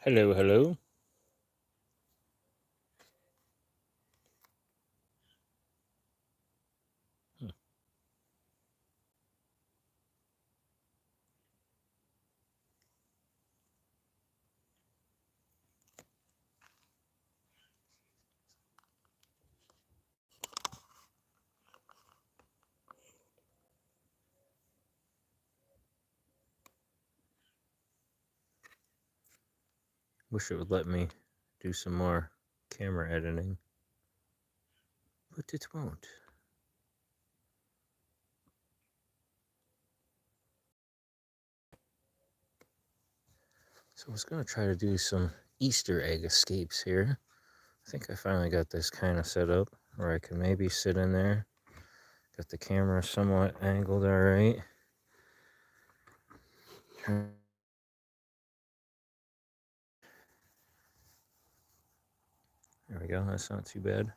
Hello, hello. Hmm. Wish it would let me do some more camera editing, but it won't. So I was going to try to do some Easter egg escapes here. I think I finally got this kind of set up where I can maybe sit in there. Got the camera somewhat angled all right. There we go, that's not too bad.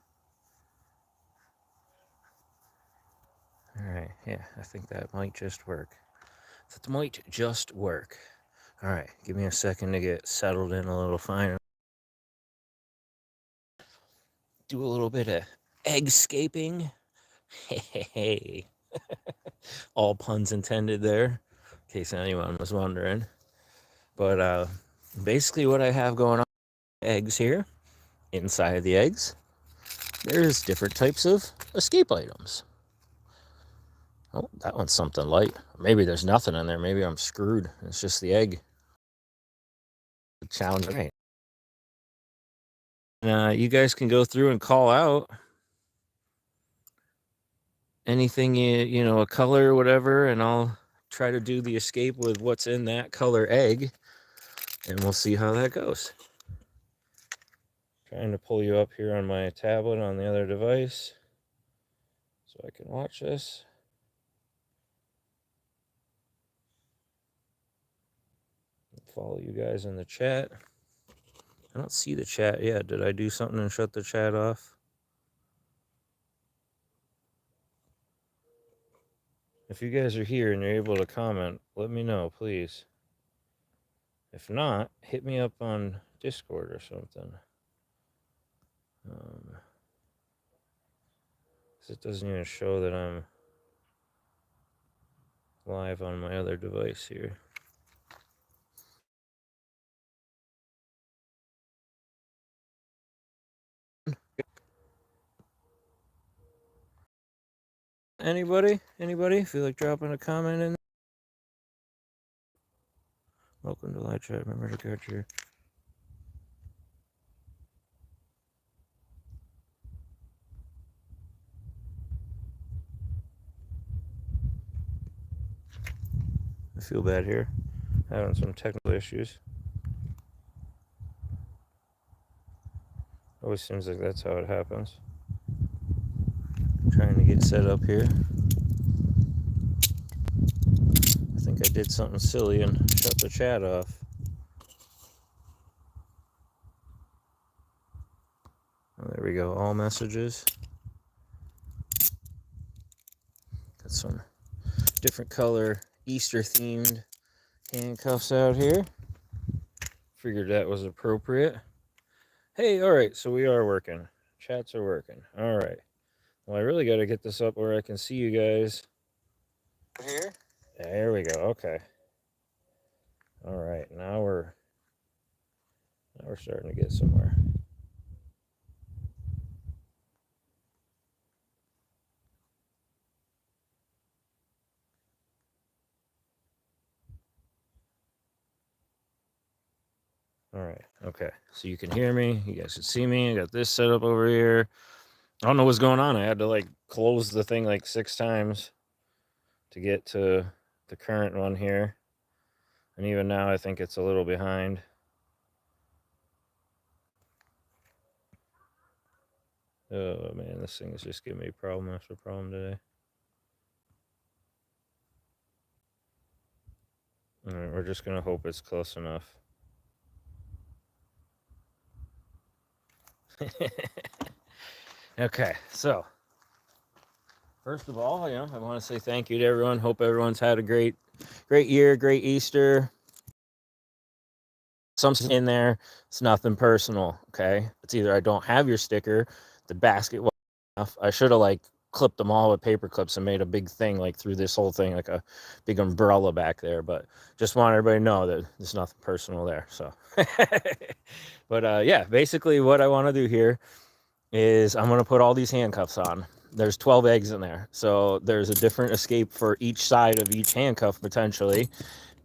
All right, yeah, I think that might just work. That might just work. All right, give me a second to get settled in a little finer. Do a little bit of egg scaping. Hey, all puns intended there, in case anyone was wondering. But basically, what I have going on, eggs here. Inside the eggs, there's different types of escape items. Oh, that one's something light. Maybe there's nothing in there. Maybe I'm screwed. It's just the egg. Challenge. Right. You guys can go through and call out anything you know, a color or whatever, and I'll try to do the escape with what's in that color egg, and we'll see how that goes. Trying to pull you up here on my tablet on the other device so I can watch this. Follow you guys in the chat. I don't see the chat yet. Did I do something and shut the chat off? If you guys are here and you're able to comment, let me know, please. If not, hit me up on Discord or something. 'Cause it doesn't even show that I'm live on my other device here. Anybody? Anybody feel like dropping a comment in? Welcome to live chat. Remember to catch your. I feel bad here. Having some technical issues. Always seems like that's how it happens. Trying to get set up here. I think I did something silly and shut the chat off. Oh, there we go. All messages. Got some different color Easter themed handcuffs out here. Figured that was appropriate. Hey, all right, so we are working. Chats are working. All right. Well, I really got to get this up where I can see you guys. Here? There we go. Okay. All right. Now we're starting to get somewhere. All right. Okay. So you can hear me. You guys can see me. I got this set up over here. I don't know what's going on. I had to like close the thing like 6 times to get to the current one here. And even now I think it's a little behind. Oh man, this thing is just giving me problem after problem today. All right, we're just gonna hope it's close enough. Okay, so first of all, I want to say thank you to everyone. Hope everyone's had a great year, great Easter. some in there. It's nothing personal, okay? It's either I don't have your sticker, the basket was enough. I should have like clipped them all with paper clips and made a big thing like through this whole thing, like a big umbrella back there. But just want everybody to know that there's nothing personal there. So, but yeah, basically what I want to do here is I'm going to put all these handcuffs on. There's 12 eggs in there. So there's a different escape for each side of each handcuff potentially.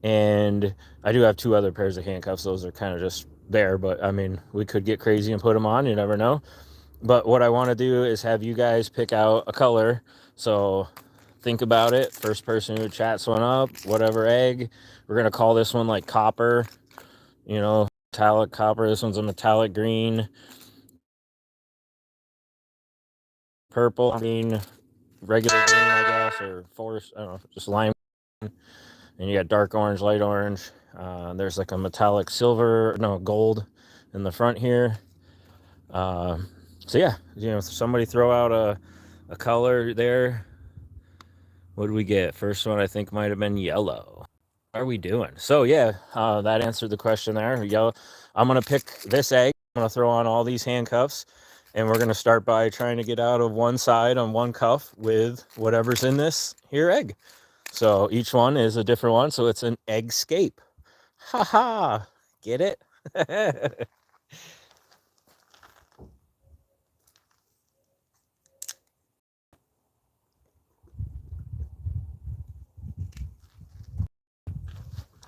And I do have 2 other pairs of handcuffs. Those are kind of just there, but I mean, we could get crazy and put them on. You never know. But what I want to do is have you guys pick out a color. So think about it. First person who chats one up, whatever egg. We're going to call this one like copper, you know, metallic copper. This one's a metallic green. Purple, green, regular green, I guess, or forest, I don't know, just lime. And you got dark orange, light orange. There's like a metallic silver, no, gold in the front here. So yeah, you know, somebody throw out a color there. What did we get? First one I think might have been yellow. What are we doing? So yeah, that answered the question there. Yellow. I'm gonna pick this egg. I'm gonna throw on all these handcuffs. And we're going to start by trying to get out of one side on one cuff with whatever's in this here egg. So each one is a different one. So it's an egg scape. Ha ha. Get it?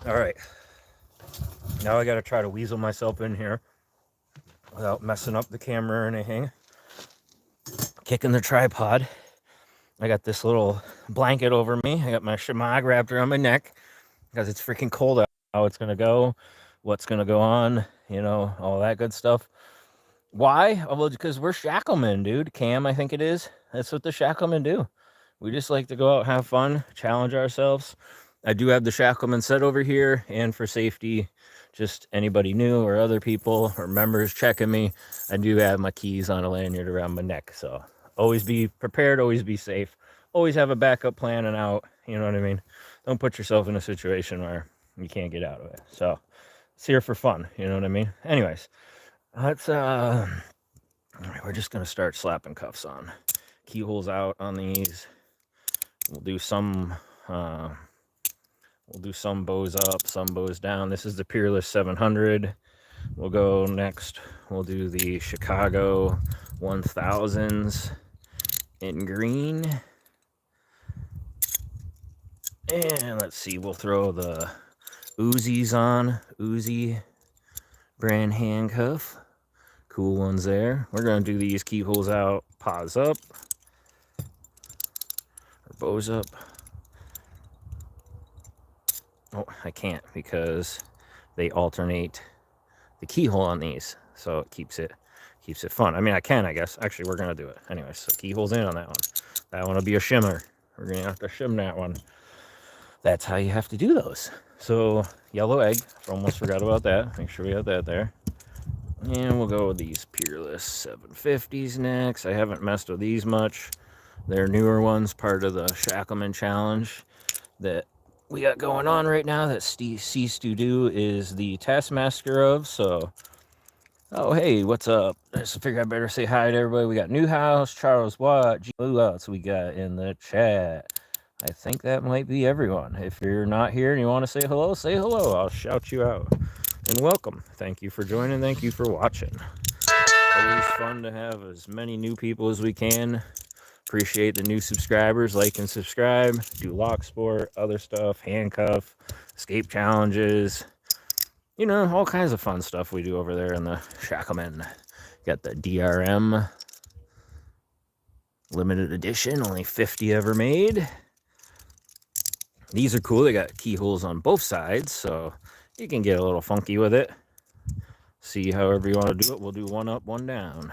All right. Now I got to try to weasel myself in here without messing up the camera or anything. Kicking the tripod. I got this little blanket over me. I got my shemagh wrapped around my neck because it's freaking cold out. How it's going to go, what's going to go on, you know, all that good stuff. Why? Well, because we're Shacklemen, dude. Cam, I think it is. That's what the Shacklemen do. We just like to go out, have fun, challenge ourselves. I do have the Shacklemen set over here, and for safety, just anybody new or other people or members checking me, I do have my keys on a lanyard around my neck. So always be prepared, always be safe, always have a backup plan and out. You know what I mean? Don't put yourself in a situation where you can't get out of it. So it's here for fun. You know what I mean? Anyways, let's all right, we're just gonna start slapping cuffs on. Keyholes out on these. We'll do some bows up, some bows down. This is the Peerless 700. We'll go next. We'll do the Chicago 1000s in green. And let's see, we'll throw the Uzis on. Uzi brand handcuff. Cool ones there. We're going to do these keyholes out, paws up, or bows up. Oh, I can't because they alternate the keyhole on these, so it keeps it fun. I mean, I can, I guess. Actually, we're going to do it. Anyway, so keyholes in on that one. That one will be a shimmer. We're going to have to shim that one. That's how you have to do those. So, yellow egg. Almost forgot about that. Make sure we have that there. And we'll go with these Peerless 750s next. I haven't messed with these much. They're newer ones, part of the Shacklemen challenge that we got going on right now that C-Stu is the taskmaster of. So, oh, hey, what's up? I just figured I better say hi to everybody. We got Newhouse, Charles Watt, who else we got in the chat? I think that might be everyone. If you're not here and you want to say hello. I'll shout you out. And welcome. Thank you for joining. Thank you for watching. Always fun to have as many new people as we can. Appreciate the new subscribers. Like and subscribe. Do lock sport, other stuff, handcuff, escape challenges. You know, all kinds of fun stuff we do over there in the Shacklemen. Got the DRM limited edition, only 50 ever made. These are cool. They got keyholes on both sides, so you can get a little funky with it. See however you want to do it. We'll do one up, one down.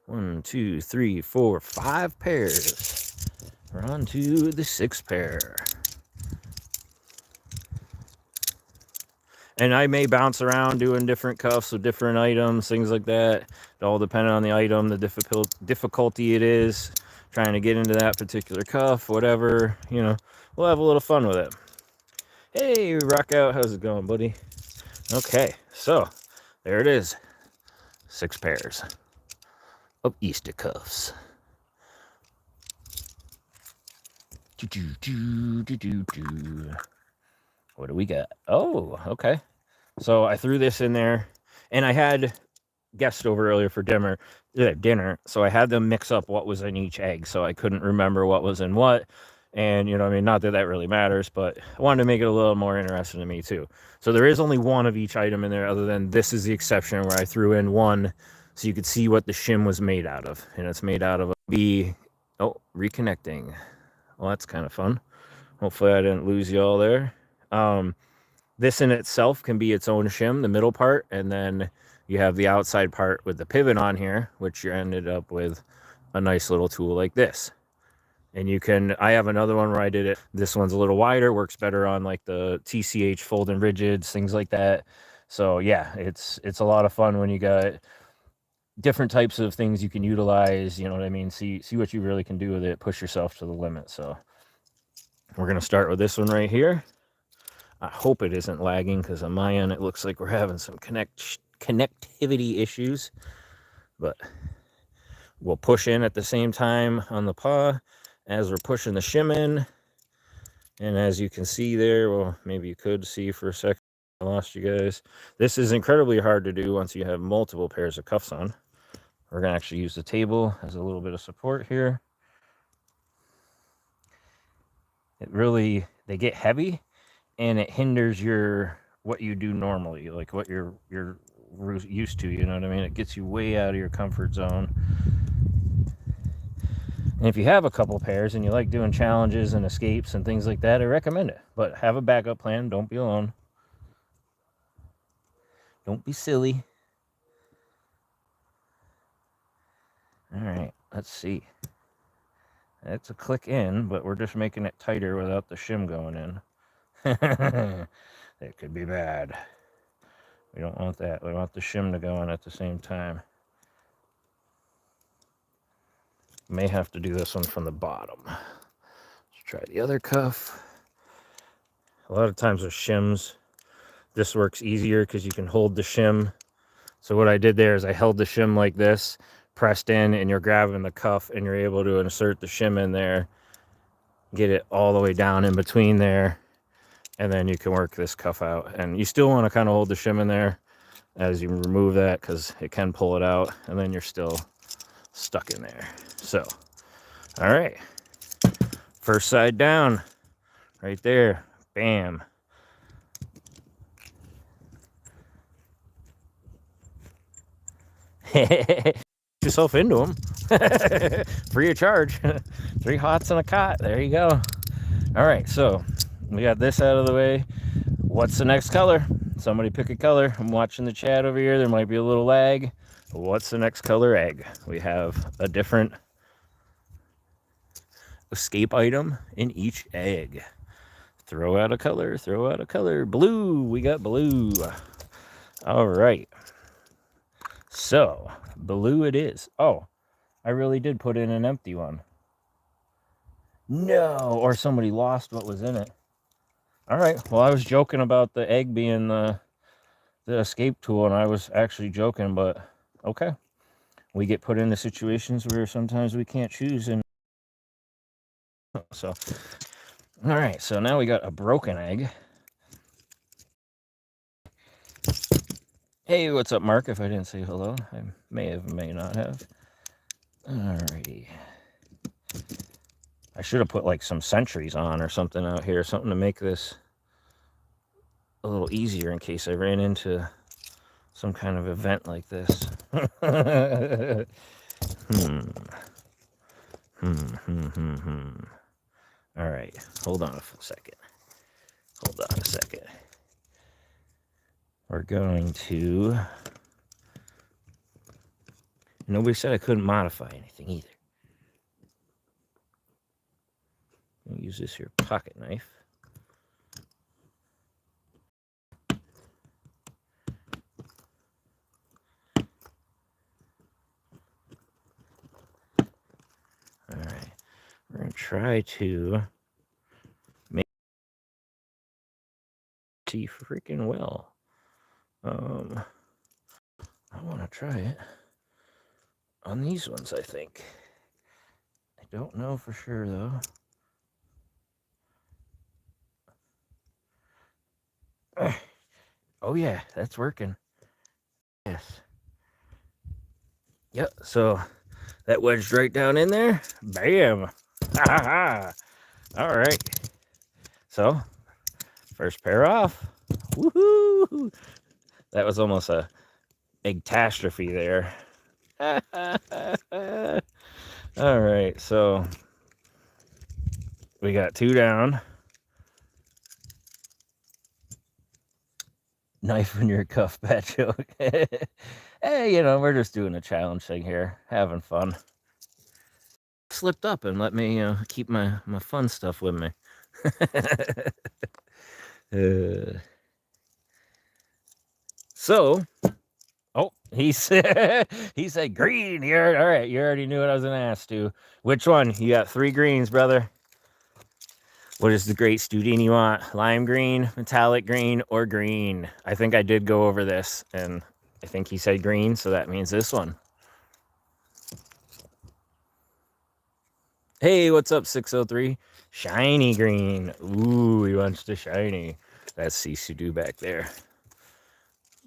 1, 2, 3, 4, 5 pairs. We're on to the 6th pair. And I may bounce around doing different cuffs with different items, things like that. It all depending on the item, the difficulty it is. Trying to get into that particular cuff, whatever, you know. We'll have a little fun with it. Hey, Rock Out, how's it going, buddy? Okay, so there it is. 6 pairs of Easter cuffs. What do we got? Oh, okay. So I threw this in there, and I had guests over earlier for dinner. So I had them mix up what was in each egg, so I couldn't remember what was in what. And, you know, I mean, not that that really matters, but I wanted to make it a little more interesting to me, too. So there is only one of each item in there, other than this is the exception where I threw in one so you could see what the shim was made out of. And it's made out of oh, reconnecting. Well, that's kind of fun. Hopefully I didn't lose you all there. This in itself can be its own shim, the middle part, and then you have the outside part with the pivot on here, which you ended up with a nice little tool like this. And you can, I have another one where I did it. This one's a little wider, works better on like the TCH fold and rigids, things like that. So yeah, it's a lot of fun when you got different types of things you can utilize, you know what I mean? See what you really can do with it, push yourself to the limit. So we're going to start with this one right here. I hope it isn't lagging, because on my end it looks like we're having some connectivity issues, but we'll push in at the same time on the paw as we're pushing the shim in. And as you can see there, well, maybe you could see for a second, I lost you guys. This is incredibly hard to do once you have multiple pairs of cuffs on. We're going to actually use the table as a little bit of support here. It really, they get heavy, and it hinders what you do normally, like what you're used to, you know what I mean? It gets you way out of your comfort zone. And if you have a couple pairs and you like doing challenges and escapes and things like that, I recommend it. But have a backup plan. Don't be alone. Don't be silly. All right, let's see. That's a click in, but we're just making it tighter without the shim going in. That could be bad. We don't want that. We want the shim to go in at the same time. May have to do this one from the bottom. Let's try the other cuff. A lot of times with shims, this works easier because you can hold the shim. So what I did there is I held the shim like this, pressed in, and you're grabbing the cuff, and you're able to insert the shim in there, get it all the way down in between there, and then you can work this cuff out. And you still want to kind of hold the shim in there as you remove that, because it can pull it out, and then you're still stuck in there. So, all right, first side down, right there, bam. Yourself into them. Free of charge. 3 hots and a cot. There you go. All right, so we got this out of the way. What's the next color? Somebody pick a color. I'm watching the chat over here. There might be a little lag. What's the next color egg? We have a different escape item in each egg. Throw out a color. Throw out a color. Blue. We got blue. All right. So, blue it is. Oh, I really did put in an empty one. No, or somebody lost what was in it. All right, well, I was joking about the egg being the escape tool, and I was actually joking, but okay. We get put into situations where sometimes we can't choose, and so, all right, so now we got a broken egg. Hey, what's up, Mark? If I didn't say hello, I may have, may not have. Alrighty. I should have put like some sentries on or something out here, something to make this a little easier in case I ran into some kind of event like this. All right, hold on a second. Hold on a second. We're going to... Nobody said I couldn't modify anything either. I'll use this here pocket knife. All right, we're going to try to pretty freaking well. I want to try it on these ones, I think. I don't know for sure, though. Oh, yeah, that's working. Yes. Yep, so that wedged right down in there. Bam. Ha ha ha. All right. So, first pair off. Woohoo. That was almost a catastrophe there. All right, so we got 2 down. Knife in your cuff, bad joke. Hey, we're just doing a challenge thing here, having fun. Slipped up and let me keep my fun stuff with me. So, oh, he said green. All right. You already knew what I was gonna ask to. Which one? You got 3 greens, brother. What is the great student you want? Lime green, metallic green, or green? I think I did go over this, and I think he said green, so that means this one. Hey, what's up, 603? Shiny green. Ooh, he wants the shiny. That's Sisu back there.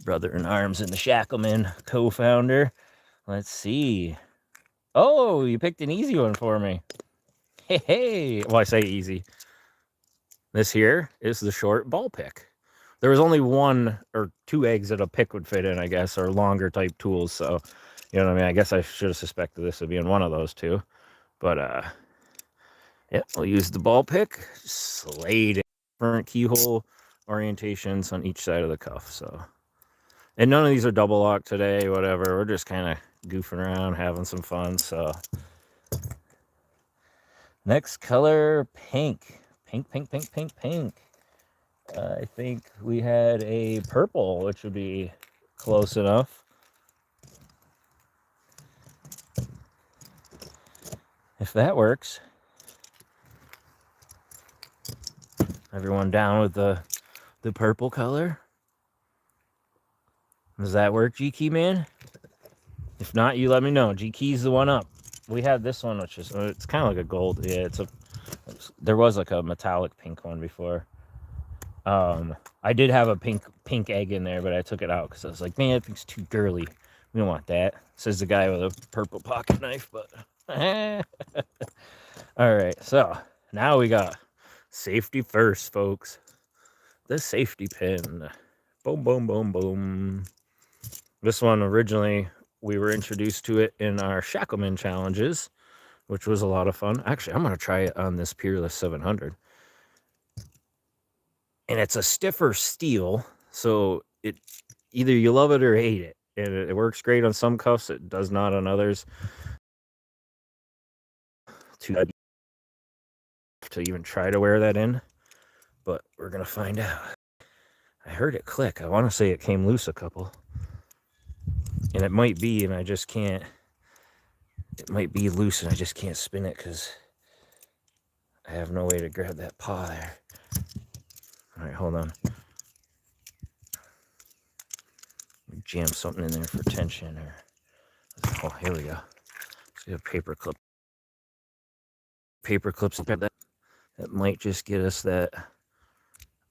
Brother in arms and the Shacklemen co-founder. Let's see. Oh, you picked an easy one for me. Hey. Well, I say easy. This here is the short ball pick. There was only 1 or 2 eggs that a pick would fit in, I guess, or longer type tools. So, you know what I mean? I guess I should have suspected this would be in one of those 2. But, yeah, we'll use the ball pick. Slayed different keyhole orientations on each side of the cuff. So, and none of these are double lock today, whatever. We're just kind of goofing around, having some fun. So, next color, pink. Pink, pink, pink, pink, pink. I think we had a purple, which would be close enough. If that works. Everyone down with the purple color? Does that work, G-Key man? If not, you let me know. G-Key's the one up. We had this one, which is, it's kind of like a gold. Yeah, there was like a metallic pink one before. I did have a pink egg in there, but I took it out because I was like, man, that thing's too girly. We don't want that. Says the guy with a purple pocket knife, but all right. So now we got safety first, folks. The safety pin. Boom, boom, boom, boom. This one originally we were introduced to it in our Shacklemen challenges, which was a lot of fun. Actually, I'm gonna try it on this Peerless 700. And it's a stiffer steel, so it either you love it or hate it. And it works great on some cuffs, it does not on others. To even try to wear that in, but we're gonna find out. I heard it click. I want to say it came loose a couple, and it might be, and I just can't. It might be loose, and I just can't spin it because I have no way to grab that paw there. All right, hold on. Jam something in there for tension, or oh, here we go. See a paper clip. Paper clips that might just get us that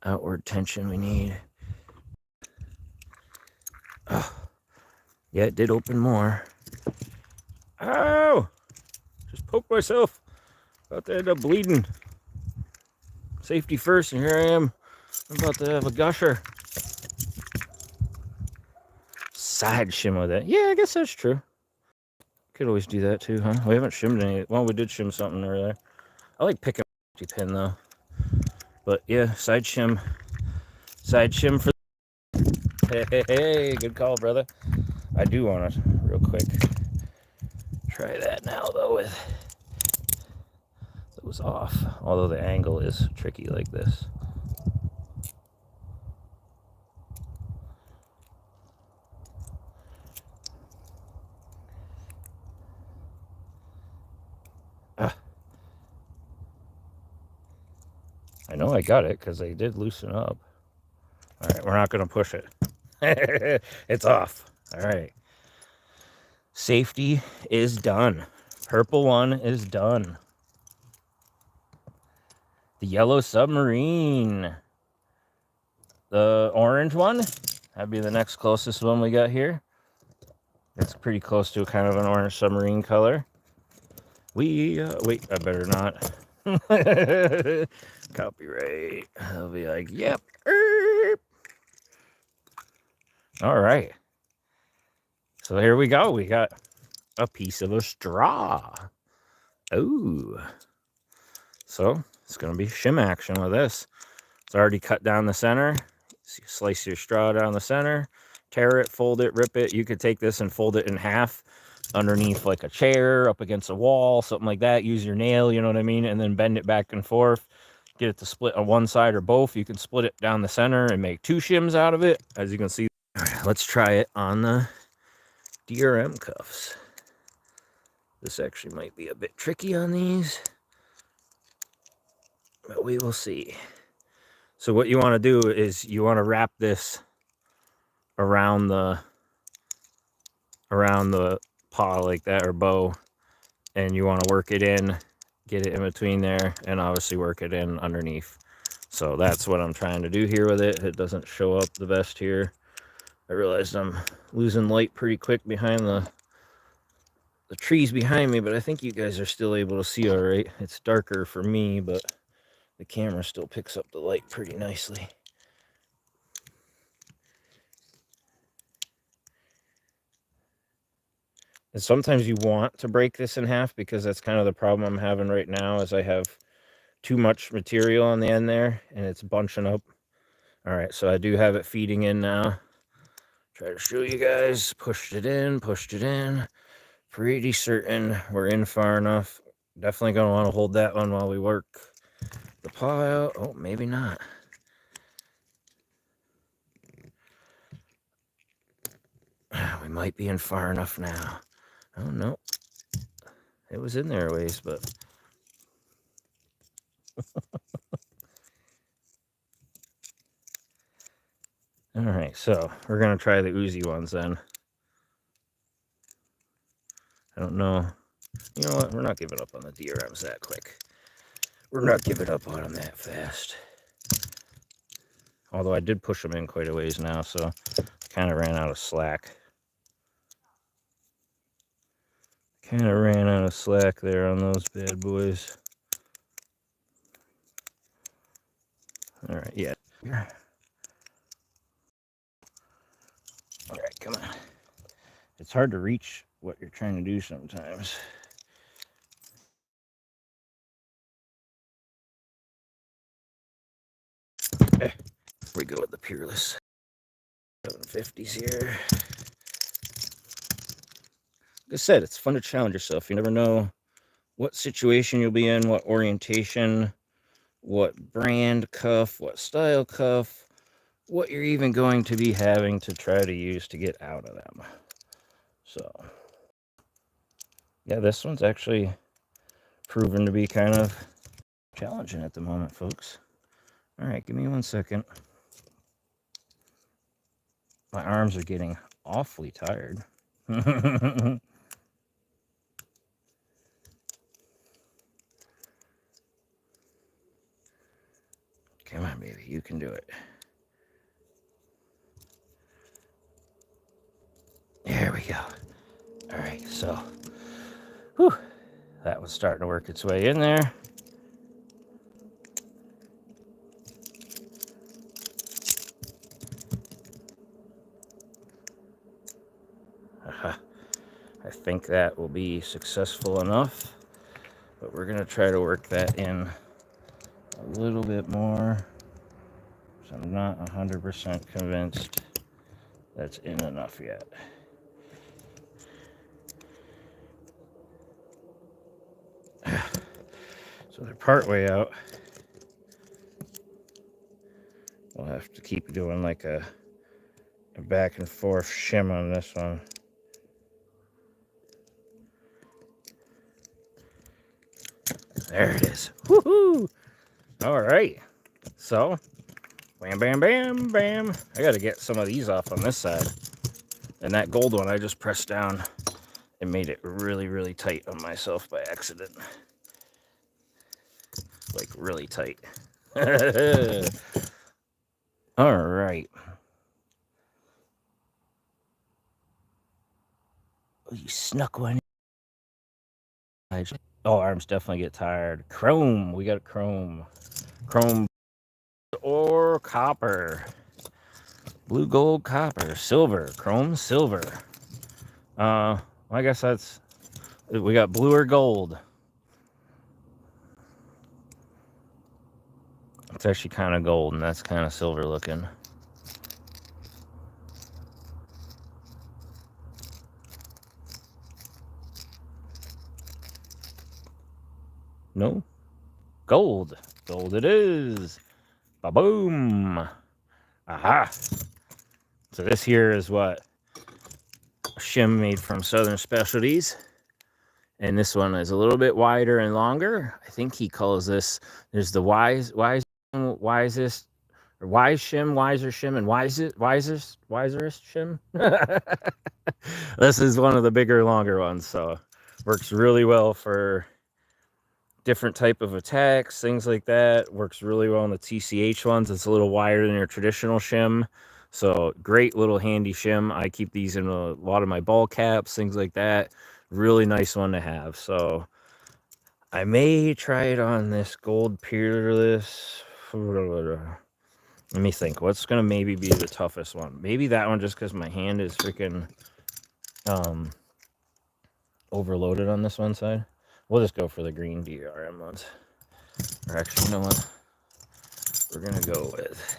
outward tension we need. Oh, yeah, it did open more. Ow! Just poked myself. About to end up bleeding. Safety first, and here I am. I'm about to have a gusher. Side shim with it. Yeah, I guess that's true. Could always do that too, huh? We haven't shimmed any. Well, we did shim something earlier. I like picking a pin though. But yeah, side shim. Side shim for. Hey, good call, brother. I do want to real quick try that now though with those off. Although the angle is tricky like this. I know I got it because they did loosen up. All right, we're not going to push it. It's off. All right. Safety is done. Purple one is done. The yellow submarine. The orange one, that'd be the next closest one we got here. It's pretty close to kind of an orange submarine color. Wait, I better not. Copyright. I'll be like, yep. All right. So here we go. We got a piece of a straw. Oh. So it's going to be shim action with this. It's already cut down the center. So you slice your straw down the center, tear it, fold it, rip it. You could take this and fold it in half underneath like a chair, up against a wall, something like that. Use your nail, you know what I mean? And then bend it back and forth. Get it to split on one side or both. You can split it down the center and make two shims out of it, as you can see. All right, let's try it on the DRM cuffs. This actually might be a bit tricky on these, but we will see. So what you want to do is you want to wrap this around the paw like that, or bow, and you want to work it in, get it in between there, and obviously work it in underneath. So that's what I'm trying to do here with it. It doesn't show up the best here. I realized I'm losing light pretty quick behind the trees behind me, but I think you guys are still able to see all right. It's darker for me, but the camera still picks up the light pretty nicely. And sometimes you want to break this in half, because that's kind of the problem I'm having right now, is I have too much material on the end there and it's bunching up. All right, so I do have it feeding in now. Try to show you guys. Pushed it in. Pretty certain we're in far enough. Definitely going to want to hold that one while we work the paw out. Oh, maybe not. We might be in far enough now. Oh, no. It was in there a ways, but... All right, so we're going to try the oozy ones then. I don't know. You know what? We're not giving up on the DRMs that quick. We're not giving up on them that fast. Although I did push them in quite a ways now, so I kind of ran out of slack. There on those bad boys. All right, yeah. All right, come on. It's hard to reach what you're trying to do sometimes. We go with the Peerless 750s here. Like I said, it's fun to challenge yourself. You never know what situation you'll be in, what orientation, what brand cuff, what style cuff, what you're even going to be having to try to use to get out of them. So, yeah, this one's actually proven to be kind of challenging at the moment, folks. All right, give me 1 second. My arms are getting awfully tired. Come on, baby, you can do it. There we go. All right, so, whew, that was starting to work its way in there. I think that will be successful enough, but we're going to try to work that in a little bit more. So I'm not 100% convinced that's in enough yet. So they're part way out. We'll have to keep doing like a back and forth shim on this one. There it is. Woohoo! All right. So, Bam, bam, bam, bam. I got to get some of these off on this side. And that gold one I just pressed down and made it really, really tight on myself by accident. Like really tight. All right. Oh, you snuck one. Oh, arms definitely get tired. Chrome. We got chrome. Chrome or copper. Blue, gold, copper, silver, chrome, silver. I guess that's, we got blue or gold. It's actually kind of gold, and that's kind of silver looking. No? Gold. Gold it is. Ba-boom. Aha. So this here is what? A shim made from Southern Specialties. And this one is a little bit wider and longer. I think he calls this, there's the wisest, or wise shim, wiser shim, and wiserest shim. This is one of the bigger, longer ones, so works really well for different type of attacks, things like that. Works really well on the TCH ones. It's a little wider than your traditional shim, so great little handy shim. I keep these in a lot of my ball caps, things like that. Really nice one to have. So I may try it on this gold peerless. Let me think. What's gonna maybe be the toughest one? Maybe that one, just because my hand is freaking overloaded on this one side. We'll just go for the green DRM ones. Or actually, you know what? We're gonna go with.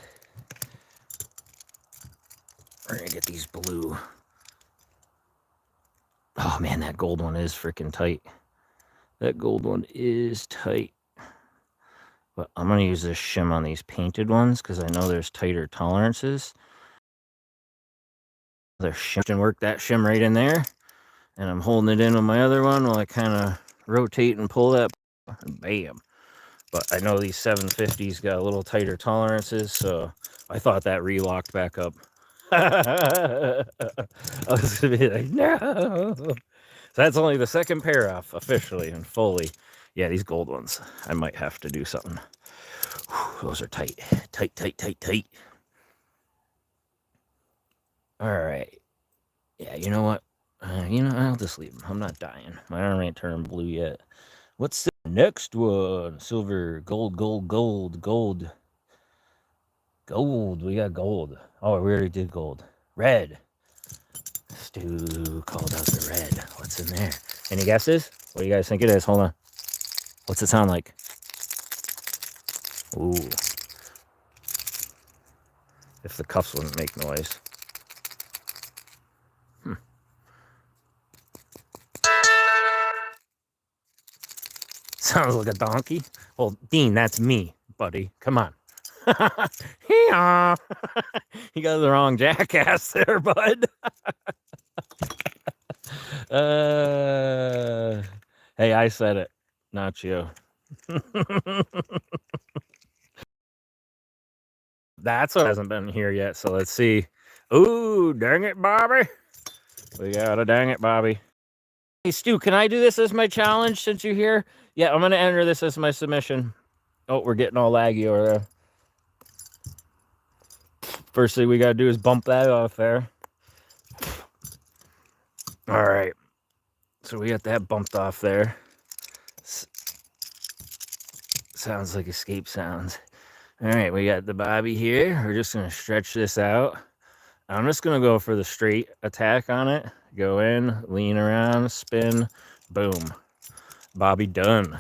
We're gonna get these blue. Oh man, that gold one is freaking tight. That gold one is tight. But I'm going to use this shim on these painted ones because I know there's tighter tolerances. There's shim and work that shim right in there. And I'm holding it in on my other one while I kind of rotate and pull that. And bam. But I know these 750s got a little tighter tolerances, so I thought that relocked back up. I was going to be like, no. So that's only the second pair off officially and fully. Yeah, these gold ones, I might have to do something. Whew, those are tight. Tight, tight, tight, tight. All right. Yeah, you know what? I'll just leave them. I'm not dying. My arm ain't turned blue yet. What's the next one? Silver, gold, gold, gold, gold. Gold. We got gold. Oh, we already did gold. Red. Stu called out the red. What's in there? Any guesses? What do you guys think it is? Hold on. What's it sound like? Ooh. If the cuffs wouldn't make noise. Sounds like a donkey. Well, Dean, that's me, buddy. Come on. You got the wrong jackass there, bud. Hey, I said it, not you. That's what hasn't been here yet, so let's see. Ooh, dang it, Bobby. We got a dang it, Bobby. Hey, Stu, can I do this as my challenge since you're here? Yeah, I'm going to enter this as my submission. Oh, we're getting all laggy over there. First thing we got to do is bump that off there. All right. So we got that bumped off there. Sounds like escape sounds. All right, we got the Bobby here. We're just going to stretch this out. I'm just going to go for the straight attack on it. Go in, lean around, spin, boom. Bobby done.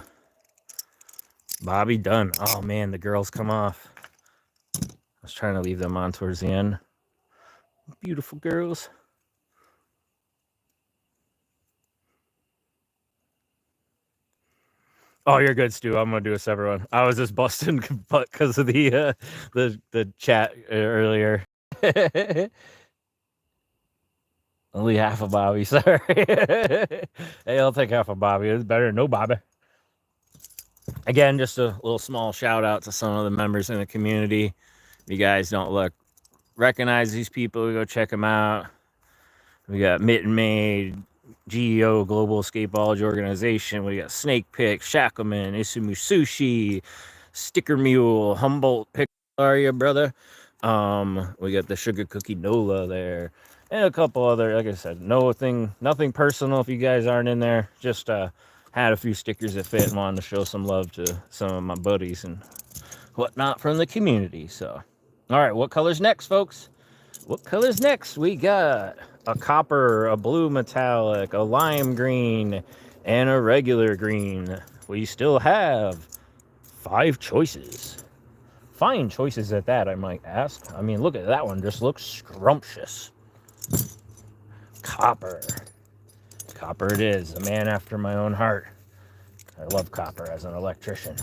Bobby done. Oh, man, the girls come off. I was trying to leave them on towards the end. Beautiful girls. Oh, you're good, Stu. I'm going to do a separate one. I was just busting because of the chat earlier. Only half a Bobby, sorry. Hey, I'll take half a Bobby. It's better than no Bobby. Again, just a little small shout out to some of the members in the community. If you guys don't recognize these people, go check them out. We got Mitten Made, GEO, Global Escapology Organization. We got Snake Pick, Shacklemen, Isumu Sushi, Sticker Mule, Humboldt Pick. Are you, brother? We got the Sugar Cookie Nola there, and a couple other. Like I said, nothing personal. If you guys aren't in there, just had a few stickers that fit and wanted to show some love to some of my buddies and whatnot from the community. So, all right, what color's next, folks? What color's next? We got a copper, a blue metallic, a lime green, and a regular green. We still have 5 choices. Fine choices at that, I might ask. I mean, look at that one. Just looks scrumptious. Copper. Copper it is. A man after my own heart. I love copper as an electrician.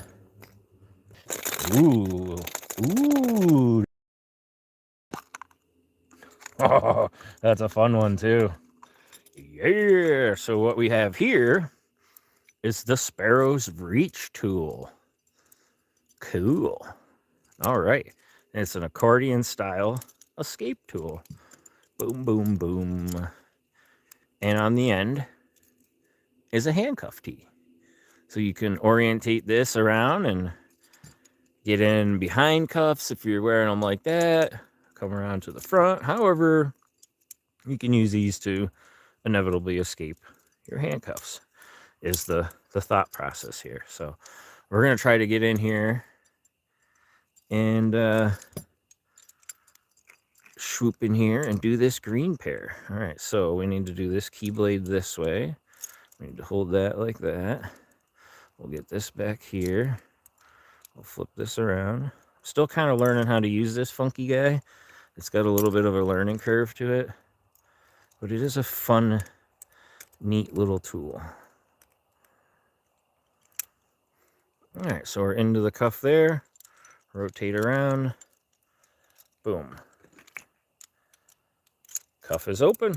Ooh. Ooh. Oh, that's a fun one, too. Yeah. So what we have here is the Sparrow's Reach tool. Cool. All right. It's an accordion style escape tool. Boom, boom, boom. And on the end is a handcuff tee. So you can orientate this around and get in behind cuffs if you're wearing them like that. Come around to the front. However, you can use these to inevitably escape your handcuffs is the thought process here. So we're going to try to get in here and swoop in here and do this green pair. All right, so we need to do this keyblade this way. We need to hold that like that. We'll get this back here. We'll flip this around. Still kind of learning how to use this funky guy. It's got a little bit of a learning curve to it, but it is a fun, neat little tool. All right, so we're into the cuff there. Rotate around. Boom. Cuff is open.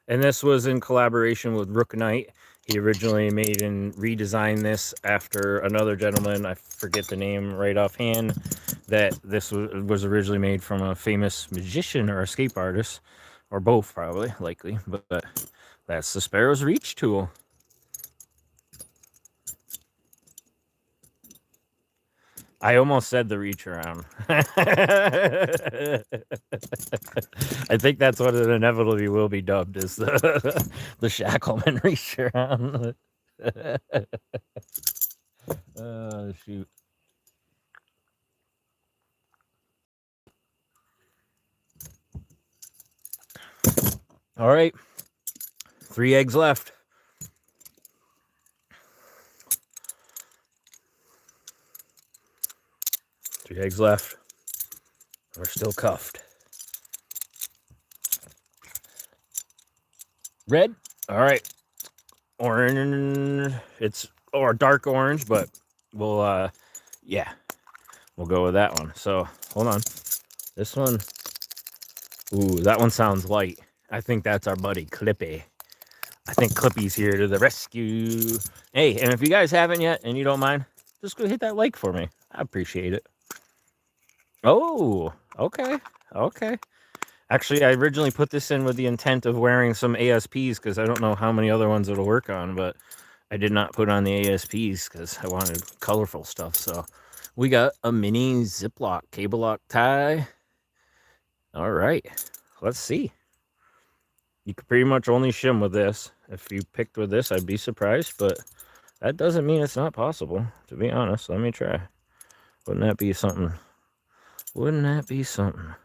And this was in collaboration with Rook Knight. He originally made and redesigned this after another gentleman, I forget the name right offhand, that this was originally made from a famous magician or escape artist, or both probably, likely, but that's the Sparrow's Reach tool. I almost said the reach around. I think that's what it inevitably will be dubbed as the Shacklemen reach around. Oh, shoot. All right. 3 eggs left. Three eggs left. We're still cuffed. Red. All right. Orange. It's or dark orange, but we'll yeah, we'll go with that one. So hold on. This one. Ooh, that one sounds light. I think that's our buddy Clippy. I think Clippy's here to the rescue. Hey, and if you guys haven't yet and you don't mind, just go hit that like for me. I appreciate it. Oh, okay. Okay. Actually, I originally put this in with the intent of wearing some ASPs because I don't know how many other ones it'll work on, but I did not put on the ASPs because I wanted colorful stuff. So we got a mini Ziploc cable lock tie. All right. Let's see. You could pretty much only shim with this. If you picked with this, I'd be surprised, but that doesn't mean it's not possible, to be honest. Let me try. Wouldn't that be something? Wouldn't that be something?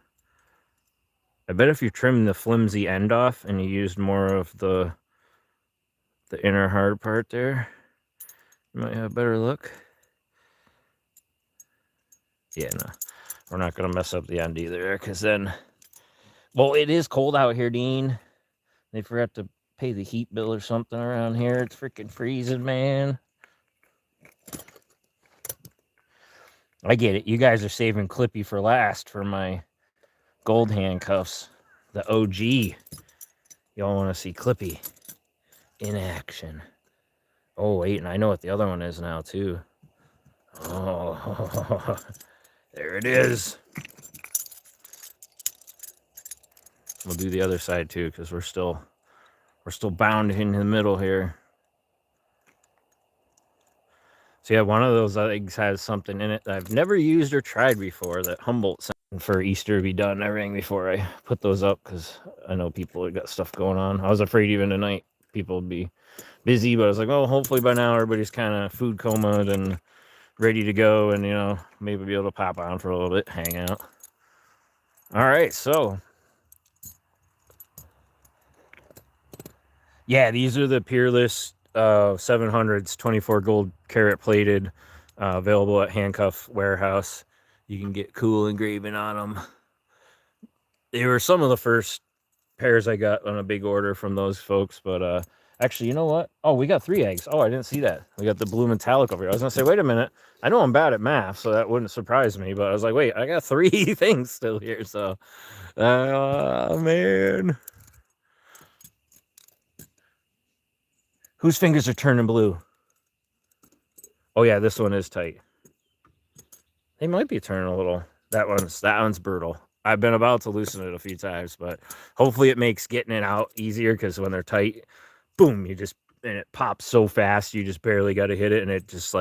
I bet if you trimmed the flimsy end off and you used more of the inner hard part there, you might have a better look. Yeah, no. We're not going to mess up the end either, because then... Well, it is cold out here, Dean. They forgot to pay the heat bill or something around here. It's freaking freezing, man. I get it. You guys are saving Clippy for last for my gold handcuffs. The OG. Y'all want to see Clippy in action. Oh, wait, and I know what the other one is now, too. Oh, there it is. We'll do the other side too, because we're still bound in the middle here. So yeah, one of those eggs has something in it that I've never used or tried before that Humboldt sent for Easter to be done and everything before I put those up, because I know people have got stuff going on. I was afraid even tonight people would be busy, but I was like, oh, hopefully by now everybody's kind of food comaed and ready to go, and maybe be able to pop on for a little bit, hang out. All right, so yeah, these are the Peerless 700s, 24 gold carat plated, available at Handcuff Warehouse. You can get cool engraving on them. They were some of the first pairs I got on a big order from those folks, but actually, you know what? Oh, we got 3 eggs. Oh, I didn't see that. We got the blue metallic over here. I was gonna say, wait a minute. I know I'm bad at math, so that wouldn't surprise me, but I was like, wait, I got 3 things still here, so man. Whose fingers are turning blue? Oh yeah, this one is tight. They might be turning a little. That one's brutal. I've been about to loosen it a few times, but hopefully it makes getting it out easier, because when they're tight, boom, and it pops so fast, you just barely got to hit it, and it just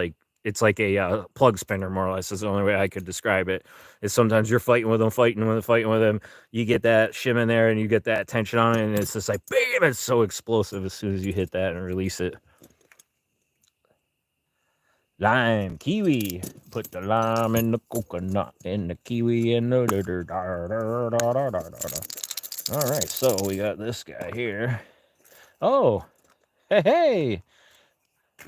it's like a plug spinner, more or less. Is the only way I could describe it. Is sometimes you're fighting with them, you get that shim in there, and you get that tension on it, and it's just like bam, it's so explosive as soon as you hit that and release it. Lime, kiwi. Put the lime in the coconut, and the kiwi in the. All right, so we got this guy here. Oh, hey.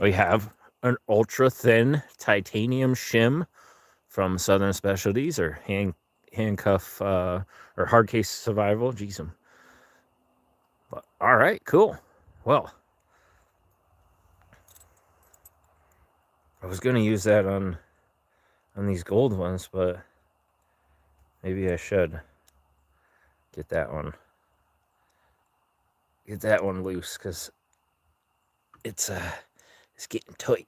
We have an ultra thin titanium shim from Southern Specialties, or handcuff or hard case survival. Jeez, but all right, cool. Well, I was gonna use that on these gold ones, but maybe I should get that one loose, because it's getting tight.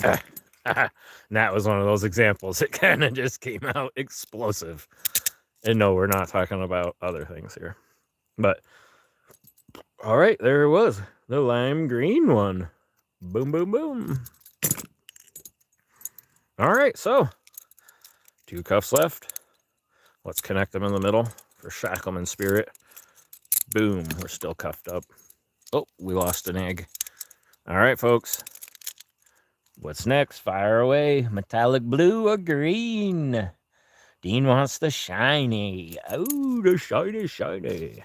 And that was one of those examples. It kind of just came out explosive. And no, we're not talking about other things here. But all right, there it was, the lime green one. Boom, boom, boom. All right, so 2 cuffs left. Let's connect them in the middle for Shacklemen spirit. Boom, we're still cuffed up. Oh, we lost an egg. All right, folks. What's next? Fire away. Metallic blue or green? Dean wants the shiny. Oh, the shiny.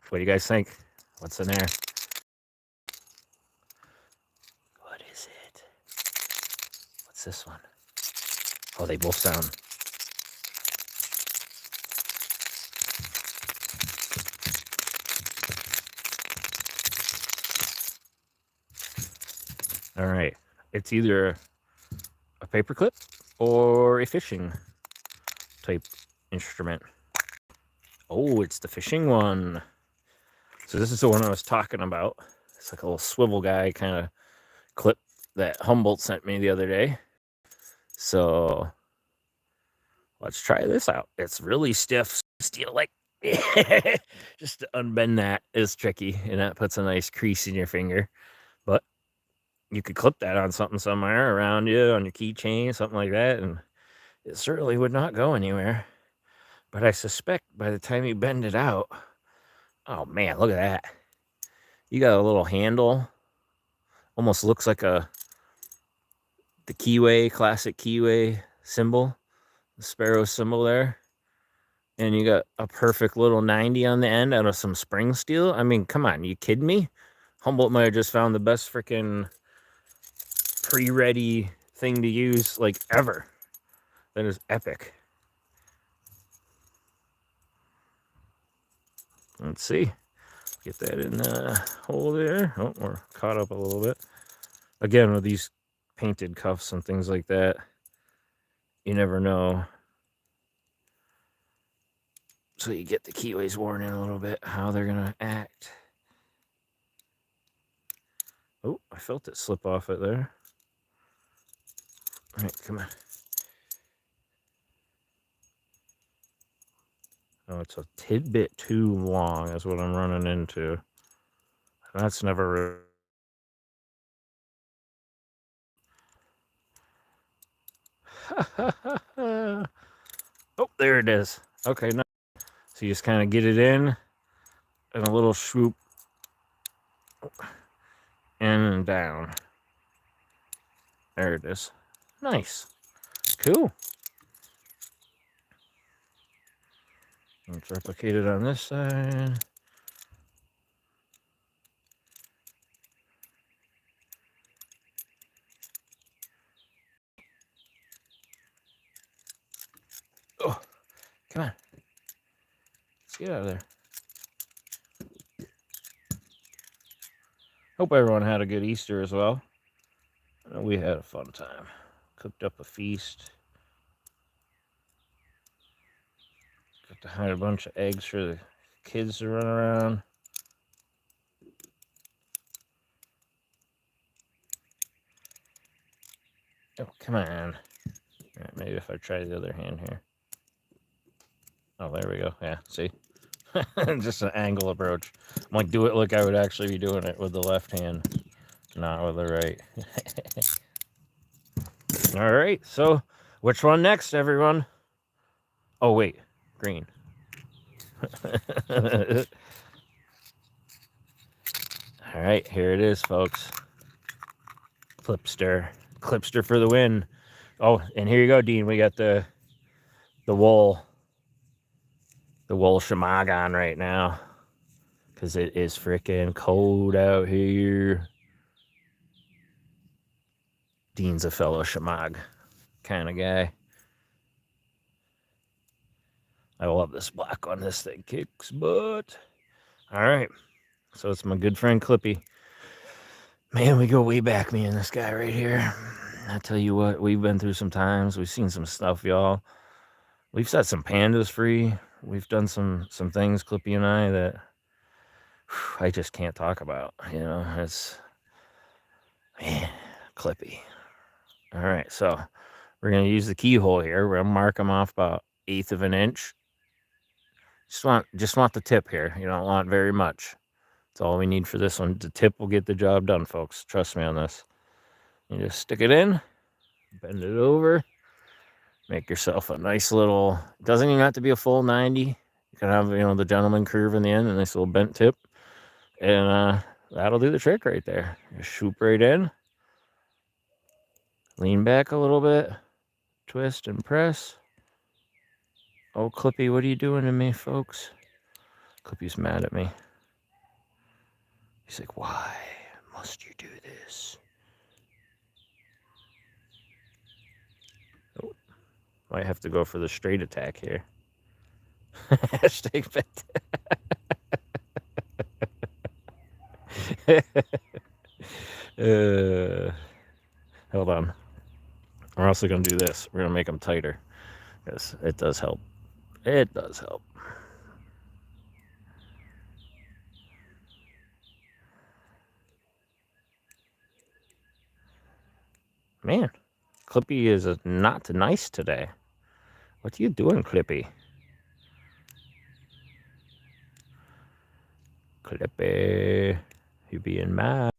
What do you guys think? What's in there? What is it? What's this one? Oh, they both sound. All right. It's either a paperclip or a fishing type instrument. Oh, it's the fishing one. So this is the one I was talking about. It's like a little swivel guy kind of clip that Humboldt sent me the other day. So let's try this out. It's really stiff. Steel, like just to unbend that is tricky, and that puts a nice crease in your finger. But you could clip that on something somewhere around you, on your keychain, something like that, and it certainly would not go anywhere. But I suspect by the time you bend it out, oh man, look at that. You got a little handle. Almost looks like the keyway, classic keyway symbol, the sparrow symbol there. And you got a perfect little 90 on the end out of some spring steel. I mean, come on, you kidding me? Humboldt might have just found the best freaking pre-ready thing to use, like, ever. That is epic. Let's see. Get that in the hole there. Oh, we're caught up a little bit. Again, with these painted cuffs and things like that, you never know. So you get the keyways worn in a little bit, how they're going to act. Oh, I felt it slip off it there. All right, come on. Oh, it's a tidbit too long is what I'm running into. That's never... Oh, there it is. Okay, no. So you just kind of get it in and a little swoop in and down. There it is. Nice. Cool. Let's replicate it on this side. Oh, come on. Let's get out of there. Hope everyone had a good Easter as well. We had a fun time. Cooked up a feast. Got to hide a bunch of eggs for the kids to run around. Oh, come on. All right, maybe if I try the other hand here. Oh, there we go. Yeah, see? Just an angle approach. I'm like, do it like I would actually be doing it with the left hand, not with the right. All right, so which one next, everyone? Oh, wait, green. All right, here it is, folks. Clipster for the win. Oh, and here you go, Dean. We got the wool shamag on right now because it is freaking cold out here. Dean's a fellow shamag kind of guy. I love this black one. This thing kicks butt. All right, so it's my good friend Clippy. Man, we go way back, me and this guy right here. I tell you what, we've been through some times. We've seen some stuff, y'all. We've set some pandas free. We've done some things, Clippy and I, that I just can't talk about. You know, it's, man, Clippy. All right, so we're going to use the keyhole here. We're going to mark them off about 1/8 of an inch. Just want the tip here. You don't want very much. That's all we need for this one. The tip will get the job done, folks. Trust me on this. You just stick it in, bend it over, make yourself a nice little, doesn't even have to be a full 90. You can have, you know, the gentleman curve in the end, a nice little bent tip. And that'll do the trick right there. Just swoop right in. Lean back a little bit. Twist and press. Oh, Clippy, what are you doing to me, folks? Clippy's mad at me. He's like, why must you do this? Oh, might have to go for the straight attack here. Hashtag bet. Hold on. We're also going to do this. We're going to make them tighter. Yes, it does help. It does help. Man, Clippy is not nice today. What are you doing, Clippy? Clippy, you being mad?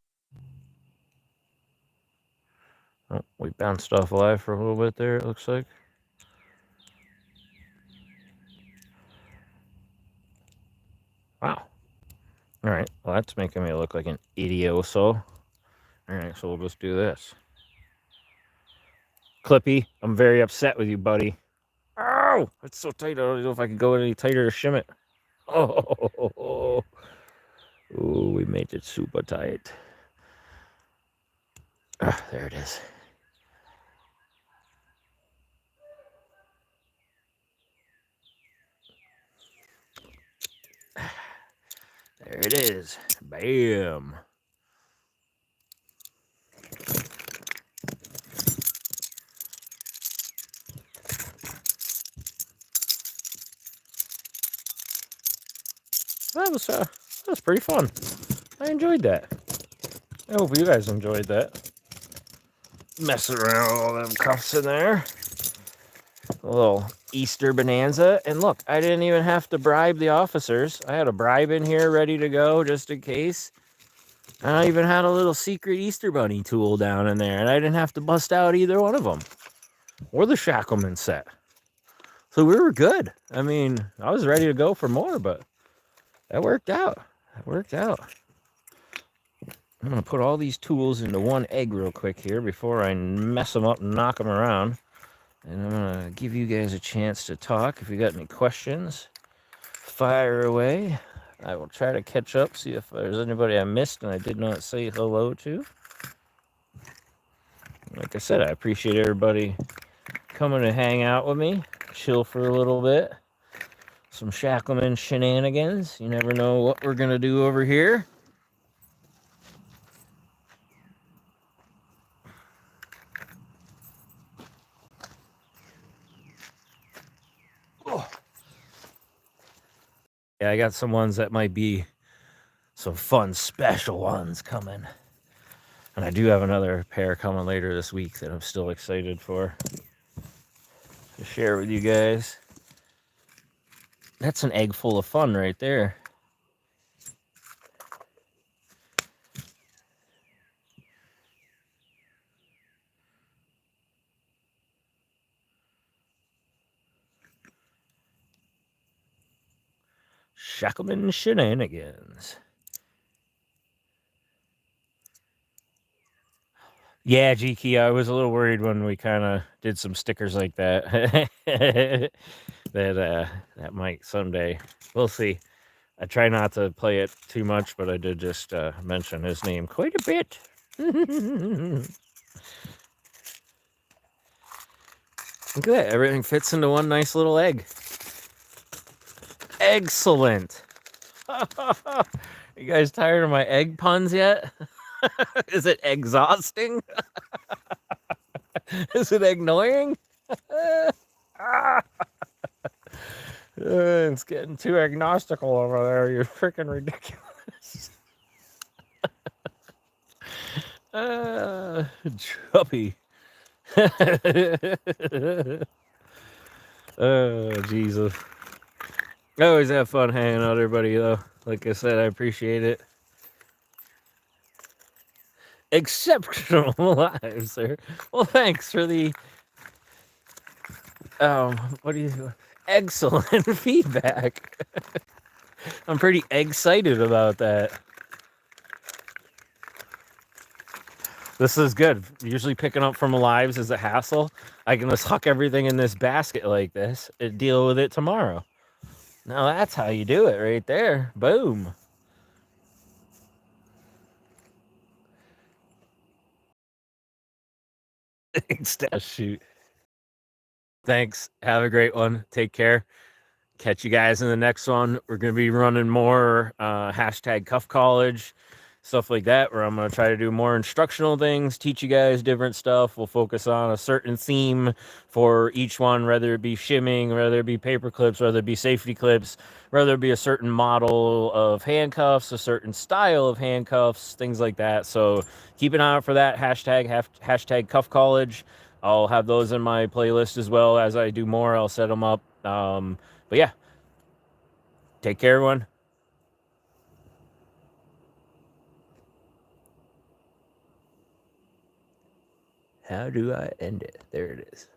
Oh, we bounced off live for a little bit there, it looks like. Wow. All right, well, that's making me look like an idioso. All right, so we'll just do this. Clippy, I'm very upset with you, buddy. Oh, it's so tight. I don't know if I can go any tighter to shim it. Oh, we made it super tight. Ah, there it is. There it is. Bam. That was pretty fun. I enjoyed that. I hope you guys enjoyed that. Messing around with all them cuffs in there. A little Easter bonanza. And look, I didn't even have to bribe the officers. I had a bribe in here ready to go just in case. And I even had a little secret Easter bunny tool down in there, and I didn't have to bust out either one of them or the Shacklemen set. So we were good. I mean, I was ready to go for more, but that worked out. That worked out. I'm going to put all these tools into one egg real quick here before I mess them up and knock them around. And I'm going to give you guys a chance to talk. If you got any questions, fire away. I will try to catch up, see if there's anybody I missed and I did not say hello to. Like I said, I appreciate everybody coming to hang out with me, chill for a little bit. Some Shacklemen shenanigans. You never know what we're going to do over here. Oh. Yeah, I got some ones that might be some fun special ones coming. And I do have another pair coming later this week that I'm still excited for to share with you guys. That's an egg full of fun right there. Shacklemen shenanigans. Yeah, G-Key, I was a little worried when we kind of did some stickers like that. that might someday. We'll see. I try not to play it too much, but I did just mention his name quite a bit. Look at that. Everything fits into one nice little egg. Excellent. You guys tired of my egg puns yet? Is it exhausting? Is it annoying? It's getting too agnostical over there. You're freaking ridiculous. Chubby. Oh, Jesus. I always have fun hanging out with everybody, though. Like I said, I appreciate it. Exceptional live, sir. Well, thanks for the what do you excellent feedback. I'm pretty excited about that. This is good. Usually picking up from lives is a hassle. I can just huck everything in this basket like this and deal with it tomorrow. Now that's how you do it right there. Boom. Shoot. Thanks. Have a great one. Take care. Catch you guys in the next one. We're going to be running more hashtag Cuff College, stuff like that, where I'm going to try to do more instructional things, teach you guys different stuff. We'll focus on a certain theme for each one, whether it be shimming, whether it be paper clips, whether it be safety clips, whether it be a certain model of handcuffs, a certain style of handcuffs, things like that. So keep an eye out for that. Hashtag Cuff College. I'll have those in my playlist as well. As I do more, I'll set them up. But yeah, take care, everyone. How do I end it? There it is.